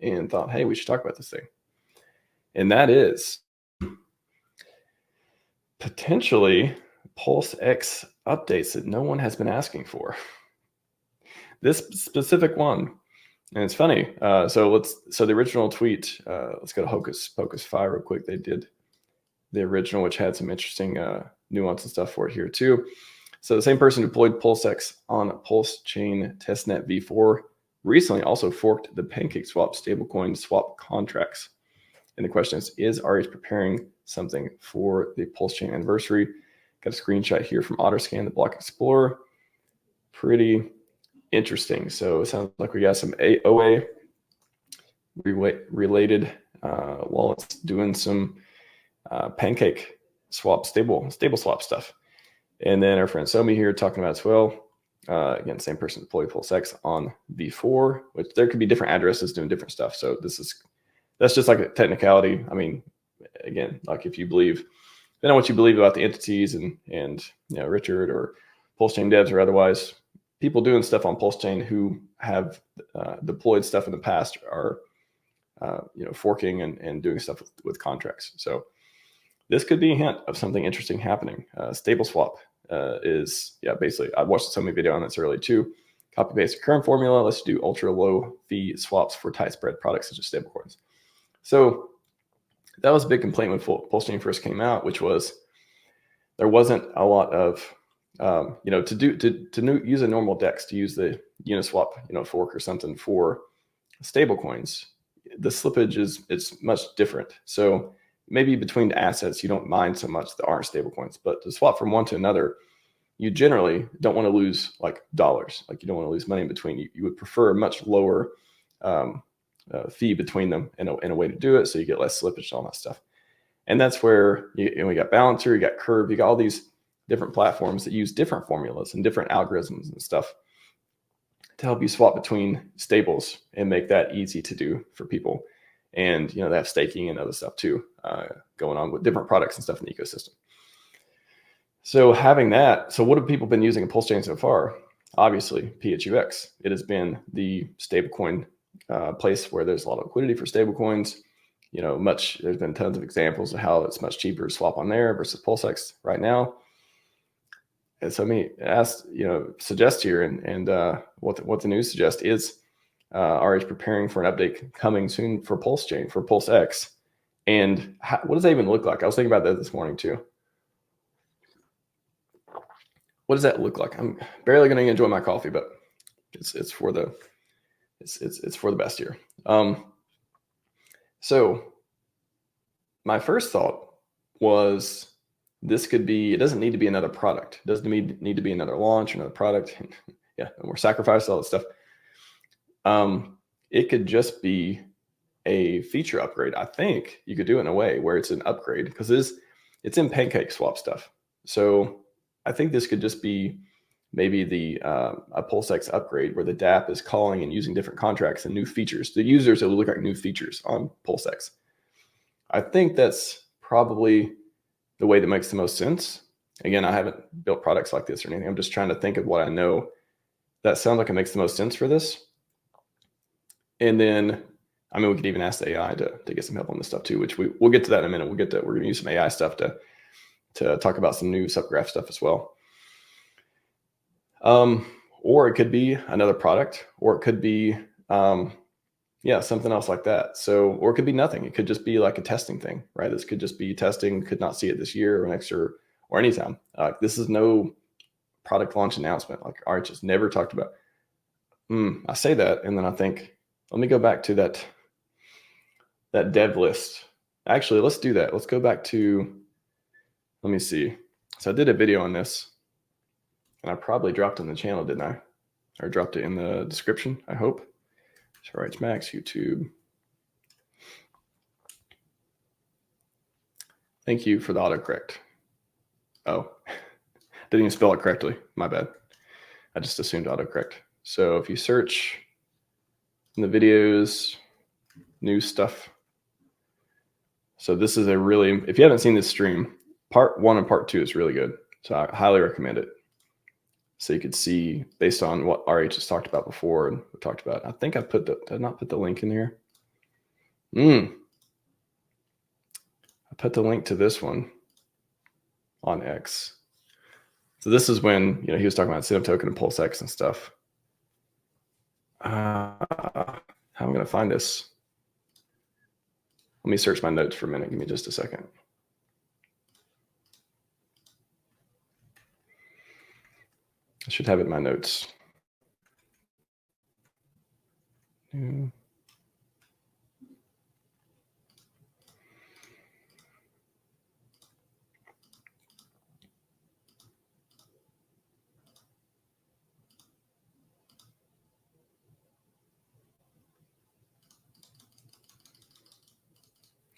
and thought, hey, we should talk about this thing. And that is potentially PulseX updates that no one has been asking for. This specific one, and it's funny. So the original tweet, let's go to Hocus Pocus 5 real quick. They did the original, which had some interesting nuance and stuff for it here too. So the same person who deployed PulseX on PulseChain testnet v4 recently also forked the PancakeSwap stablecoin swap contracts. And the question is RH preparing something for the PulseChain anniversary? Got a screenshot here from OtterScan, the block explorer. Pretty interesting. So it sounds like we got some AOA related wallets doing some pancake swap, stable swap stuff. And then our friend Somi here talking about as well. Again, same person deployed PulseX on v4, which there could be different addresses doing different stuff. So that's just like a technicality. I mean, again, like if you believe, depending on what you believe about the entities and Richard or PulseChain devs or otherwise, people doing stuff on PulseChain who have deployed stuff in the past are forking and doing stuff with contracts. So this could be a hint of something interesting happening. Stable swap is basically, I watched so many video on this early too. Copy paste the current formula. Let's do ultra low fee swaps for tight spread products such as stablecoins. So that was a big complaint when PulseChain first came out, which was there wasn't a lot of to use a normal DEX, to use the Uniswap fork or something for stablecoins. The slippage it's much different. So maybe between the assets you don't mind so much that aren't stablecoins, but to swap from one to another, you generally don't want to lose like dollars. Like you don't want to lose money in between. You would prefer a much lower fee between them in a way to do it, so you get less slippage and all that stuff. And that's where we got Balancer, you got Curve, you got all these different platforms that use different formulas and different algorithms and stuff to help you swap between stables and make that easy to do for people. And they have staking and other stuff too going on with different products and stuff in the ecosystem. So having that, so what have people been using in PulseChain so far? Obviously, PHUX. It has been the stablecoin place where there's a lot of liquidity for stablecoins. There's been tons of examples of how it's much cheaper to swap on there versus PulseX right now. And so suggest here, and what the news suggests is RH preparing for an update coming soon for PulseChain, for PulseX. And what does that even look like? I was thinking about that this morning too. What does that look like? I'm barely going to enjoy my coffee, but it's for the best here. So my first thought was, this could be, it doesn't need to be another product. It doesn't need to be another launch, another product. Yeah, more sacrifice, all that stuff. It could just be a feature upgrade. I think you could do it in a way where it's an upgrade, because it's in PancakeSwap stuff. So I think this could just be maybe a PulseX upgrade where the DApp is calling and using different contracts and new features. The users, it will look like new features on PulseX. I think that's probably the way that makes the most sense. Again, I haven't built products like this or anything. I'm just trying to think of what I know that sounds like it makes the most sense for this. And then, we could even ask the AI to get some help on this stuff too, which we'll get to that in a minute. We're going to use some AI stuff to talk about some new subgraph stuff as well. Or it could be another product, or it could be, something else like that. So, or it could be nothing. It could just be like a testing thing, right? This could just be testing, could not see it this year or next year or anytime. This is no product launch announcement. Like RH has never talked about. I say that, and then I think, let me go back to that dev list. Actually, let's do that. Let's go back to, let me see. So I did a video on this, and I probably dropped it in the channel, didn't I? Or dropped it in the description, I hope. So RHMax, YouTube. Thank you for the autocorrect. Oh, didn't even spell it correctly. My bad. I just assumed autocorrect. So if you search in the videos, new stuff. So this is if you haven't seen this stream, part 1 and part 2 is really good. So I highly recommend it. So you could see based on what RH has talked about before and we talked about. I think I did not put the link in here. I put the link to this one on X. So this is when, he was talking about Scivive token and PulseX and stuff. How am I going to find this? Let me search my notes for a minute. Give me just a second. I should have it in my notes.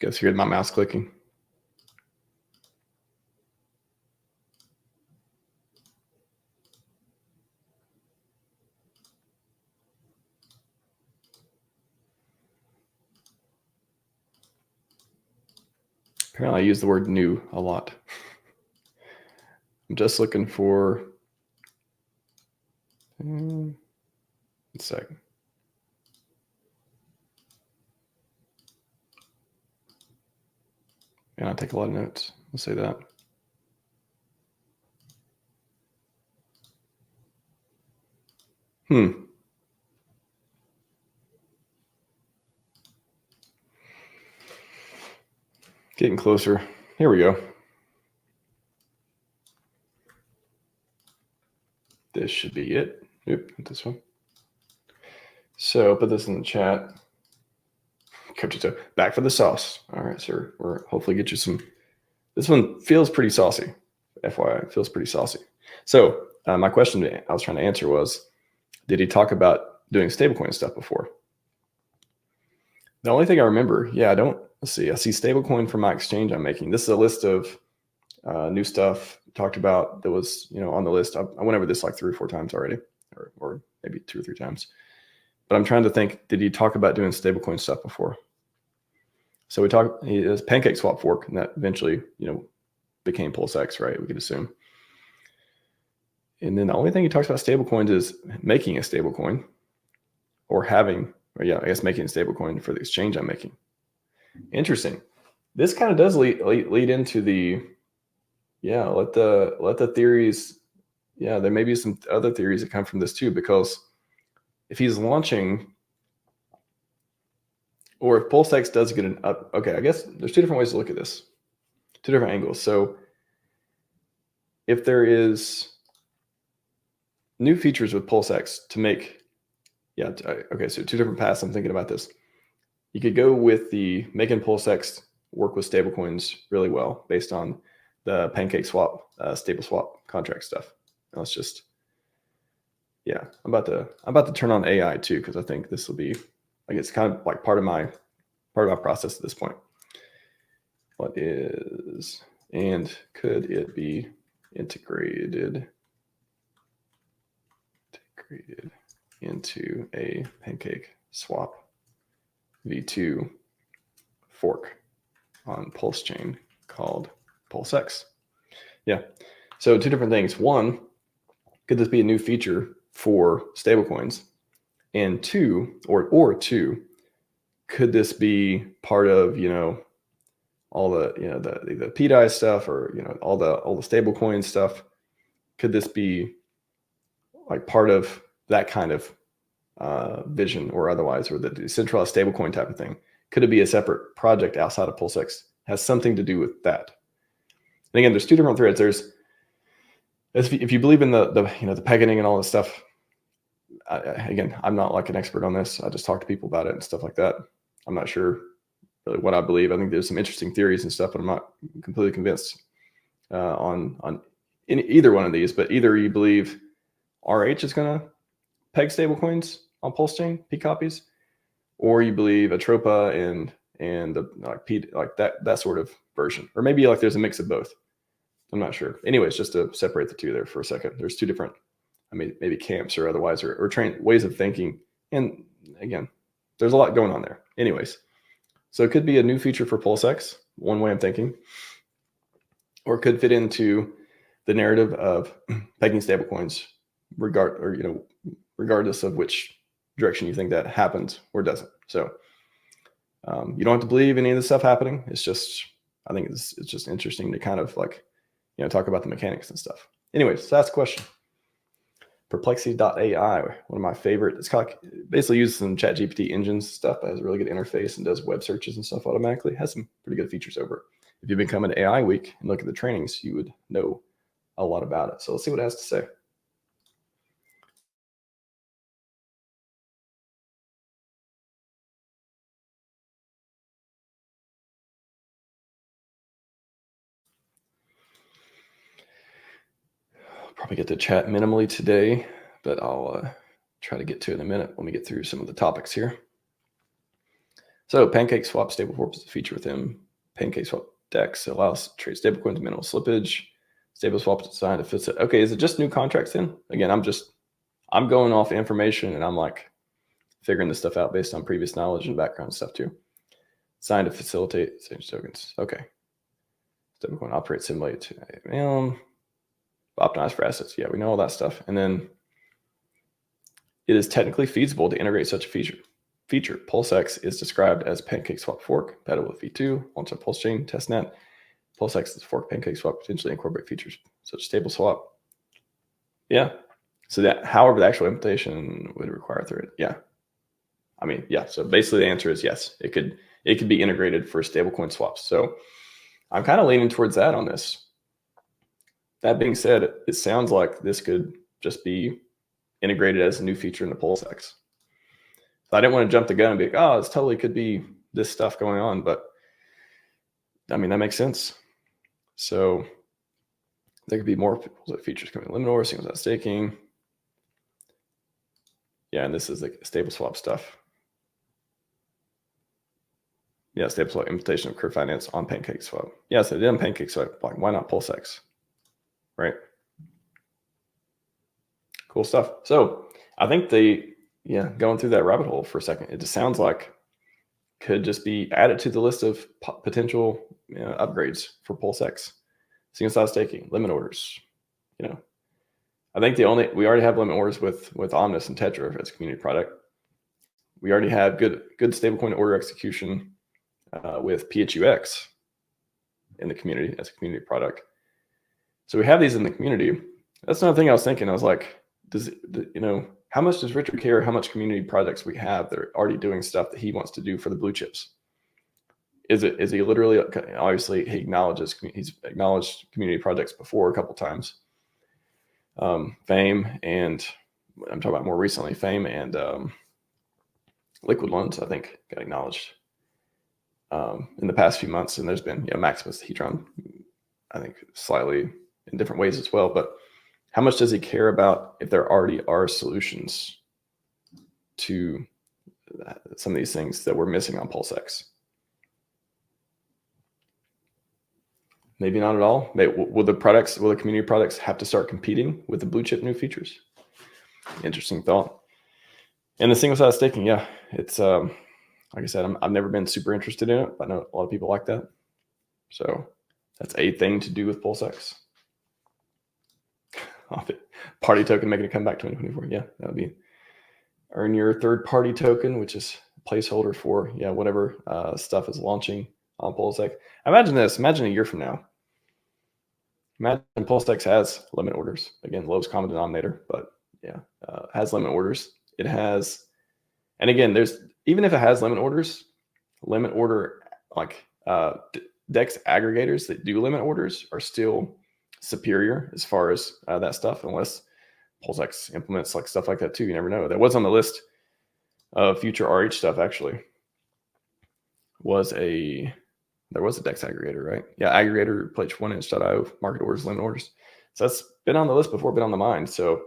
Guess you heard my mouse clicking. Apparently I use the word new a lot. I'm just looking for, one second. And I take a lot of notes. I'll say that. Getting closer. Here we go. This should be it. Oop, not this one. So put this in the chat. Back for the sauce. All right, sir. We're hopefully get you some. This one feels pretty saucy. FYI, it feels pretty saucy. So my question I was trying to answer was, did he talk about doing stablecoin stuff before? The only thing I remember, let's see. I see stablecoin for my exchange I'm making. This is a list of new stuff talked about that was, on the list. I went over this like 3 or 4 times already, or maybe 2 or 3 times. But I'm trying to think, did he talk about doing stablecoin stuff before? So he has Pancake Swap fork, and that eventually, became PulseX, right? We could assume. And then the only thing he talks about stablecoins is making a stablecoin, or making a stablecoin for the exchange I'm making. Interesting. This kind of does lead into the, let the theories, there may be some other theories that come from this too, because if he's launching, or if PulseX does get an up, okay, I guess there's 2 different ways to look at this, 2 different angles. So if there is new features with PulseX to make, okay, so 2 different paths. I'm thinking about this. You could go with the making PulseX work with stablecoins really well based on the Pancake Swap, stable swap contract stuff. And let's just, I'm about to turn on AI too, because I think this will be like, it's kind of like part of my process at this point. What is, and could it be integrated into a Pancake Swap v2 fork on PulseChain called PulseX? So 2 different things. 1, could this be a new feature for stablecoins? And 2, or 2, could this be part of, all the, the PDI stuff, or, all the stablecoin stuff? Could this be like part of that kind of vision, or otherwise, or the decentralized stablecoin type of thing? Could it be a separate project outside of PulseX? Has something to do with that? And again, there's 2 different threads. There's, if you believe in the pegging and all this stuff, again, I'm not like an expert on this. I just talk to people about it and stuff like that. I'm not sure really what I believe. I think there's some interesting theories and stuff, but I'm not completely convinced on in either one of these. But either you believe RH is going to peg stablecoins on PulseChain, P copies, or you believe Atropa and the like that sort of version, or maybe like there's a mix of both. I'm not sure. Anyways, just to separate the 2 there for a second, there's 2 different, maybe camps or otherwise, or ways of thinking. And again, there's a lot going on there. Anyways, so it could be a new feature for PulseX, one way I'm thinking, or it could fit into the narrative of pegging stablecoins, regardless of which direction you think that happens or doesn't. So You don't have to believe any of this stuff happening. It's just, I think it's just interesting to kind of like, talk about the mechanics and stuff. Anyways, so that's the question. Perplexity.ai, one of my favorite. It's kind of like, basically uses some ChatGPT engines stuff, but has a really good interface and does web searches and stuff automatically. Has some pretty good features over it. If you've been coming to AI Week and look at the trainings, you would know a lot about it. So let's see what it has to say. I'll probably get to chat minimally today, but I'll try to get to it in a minute when we get through some of the topics here. So PancakeSwap Stable4 is a feature within PancakeSwap DEX. It allows to trade stablecoins, minimal slippage. StableSwap is designed to fit it. Okay, is it just new contracts then? Again, I'm going off information and I'm like figuring this stuff out based on previous knowledge and background stuff too. Designed to facilitate exchange tokens. Okay. Stablecoin operates similarly to optimized for assets. Yeah, we know all that stuff. And then it is technically feasible to integrate such a feature. PulseX is described as PancakeSwap fork, compatible with V2, launch on PulseChain, testnet. PulseX is fork PancakeSwap, potentially incorporate features such as stable swap. Yeah. So that, however, the actual implementation would require through it. Yeah. I mean, yeah. So basically the answer is yes. It could be integrated for stablecoin swaps. So I'm kind of leaning towards that on this. That being said, it sounds like this could just be integrated as a new feature into PulseX. I didn't want to jump the gun and be like, oh, this totally could be this stuff going on. But I mean, that makes sense. So there could be more features coming. Limit order, single sign staking. Yeah, and this is like stable swap stuff. Yeah, stable swap implementation of curve finance on PancakeSwap. Yeah, so they did on PancakeSwap. Like, why not PulseX? Right. Cool stuff. So I think going through that rabbit hole for a second, it just sounds like could just be added to the list of potential upgrades for PulseX. Single sign staking, limit orders. I think we already have limit orders with Omnis and Tetra as a community product. We already have good stablecoin order execution with PHUX in the community as a community product. So we have these in the community. That's another thing I was thinking. I was like, how much does Richard care how much community projects we have that are already doing stuff that he wants to do for the blue chips? Is he literally, obviously he's acknowledged community projects before a couple times. Fame, and I'm talking about more recently, Fame and Liquid Loans, I think, got acknowledged in the past few months. And there's been Maximus, the Hedron, I think slightly in different ways as well. But how much does he care about if there already are solutions to some of these things that we're missing on PulseX? Maybe not at all. Will the community products have to start competing with the blue chip new features? Interesting thought. And the single sign staking, yeah, it's like I said, I've never been super interested in it, but I know a lot of people like that. So that's a thing to do with PulseX. Party token making a comeback 2024. Yeah, that would be earn your third party token, which is a placeholder for whatever stuff is launching on PulseX. Imagine this. Imagine a year from now. Imagine PulseX has limit orders. Again, lowest common denominator, but has limit orders. It has, and again, even if it has limit order like DEX aggregators that do limit orders are still superior as far as that stuff, unless PulseX implements like stuff like that too. You never know. That was on the list of future RH stuff. Actually, there was a DEX aggregator, right? Yeah, aggregator pledge 1inch.io market orders, limit orders. So that's been on the list before, been on the mind. So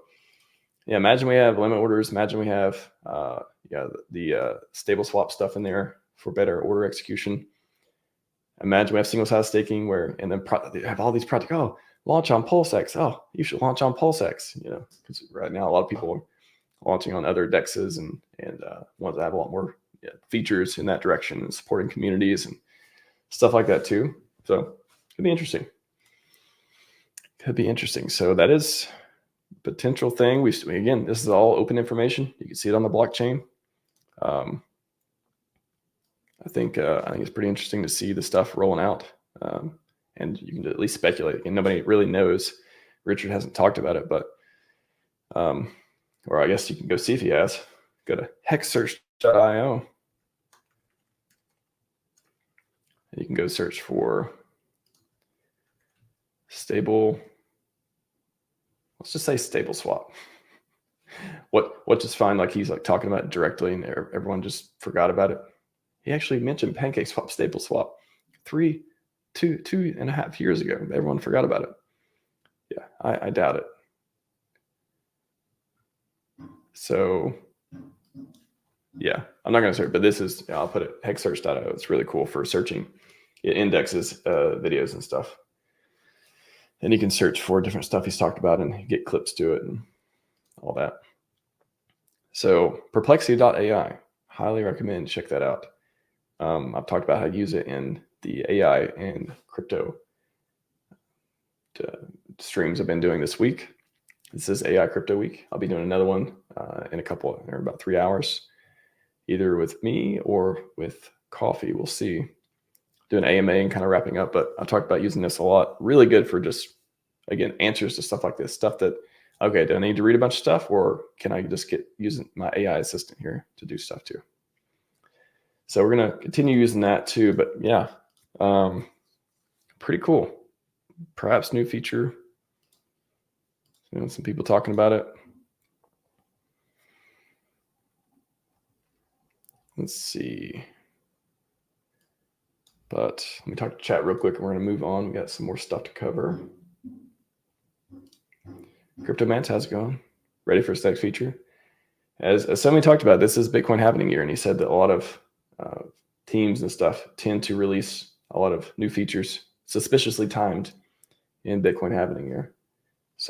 yeah, imagine we have limit orders. Imagine we have the stable swap stuff in there for better order execution. Imagine we have single sign staking and then they have all these projects. Oh, launch on PulseX. Oh, you should launch on PulseX. Because right now a lot of people are launching on other DEXs and want to have a lot more features in that direction and supporting communities and stuff like that too. So could be interesting. So that is a potential thing. Again, this is all open information. You can see it on the blockchain. I think it's pretty interesting to see the stuff rolling out, and you can at least speculate. And nobody really knows. Richard hasn't talked about it, but or I guess you can go see if he has. Go to hexsearch.io. And you can go search for stable. Let's just say stable swap. What just find like he's like talking about it directly, and everyone just forgot about it. He actually mentioned pancake swap, stable swap, 2.5 years ago. Everyone forgot about it. Yeah, I doubt it. So yeah, I'm not going to search, but this is, I'll put it hexsearch.io. It's really cool for searching. It indexes videos and stuff. And you can search for different stuff he's talked about and get clips to it and all that. So perplexity.ai, highly recommend, check that out. I've talked about how to use it in the AI and crypto streams I've been doing this week. This is AI Crypto Week. I'll be doing another one in about 3 hours, either with me or with coffee. We'll see. Doing AMA and kind of wrapping up, but I talked about using this a lot. Really good for just, again, answers to stuff like this. Stuff that, okay, do I need to read a bunch of stuff, or can I just get using my AI assistant here to do stuff too? So we're going to continue using that too, but yeah, pretty cool. Perhaps new feature. Some people talking about it. Let's see. But let me talk to chat real quick and we're going to move on. We got some more stuff to cover. Crypto Mance, how's it going? Ready for its next feature? As somebody talked about, this is Bitcoin Happening year, and he said that a lot of teams and stuff tend to release a lot of new features suspiciously timed in Bitcoin Happening year.